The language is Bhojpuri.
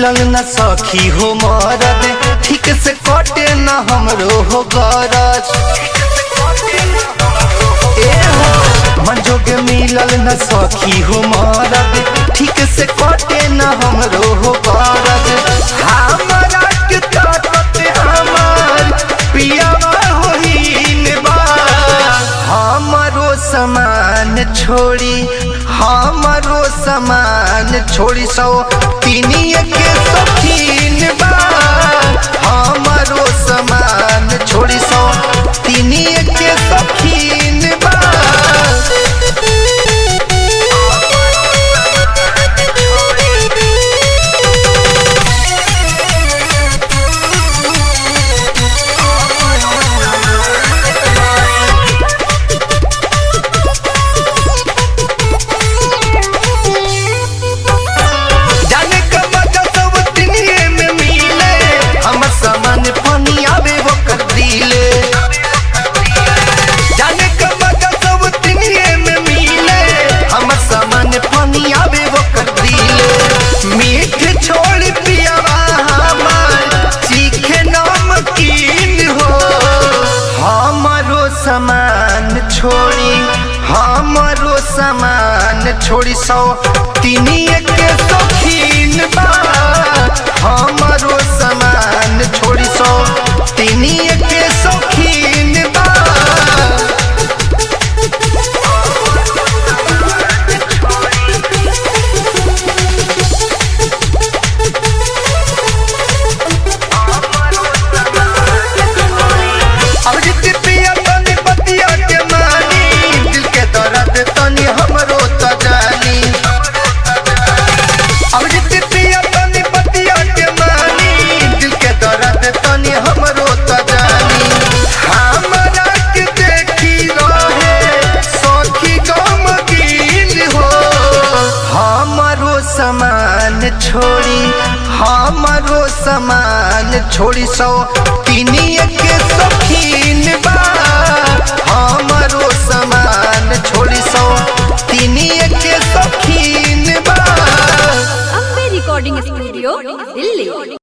मिलल न सखी हो मरद, ठीक से कटे न हमरो हो गरज। मन जोगे मिलल न सखी हो मरद, ठीक से कटे न हमरो हो गरज। हमरा के ताकत हमार पियावा होहीन बा, हमरो समान छोड़ी, हमरो समान छोड़ी सौ तीनिए के शौकीन बा, हमरो समान छोड़ी सौ तीनिए के शौकीन बा। समान छोड़ी, हमरो समान छोड़ी सौ तीनिए के शौकीन बा, हमरो समान छोड़ी सौ तीनिए के शौकीन बा। समान छोड़ी, हमरो समान छोड़ी सौ तीनिए के शौकीन बा, हमरो समान छोड़ी सौ तीनिए के शौकीन बा। Ambe recording studio Delhi.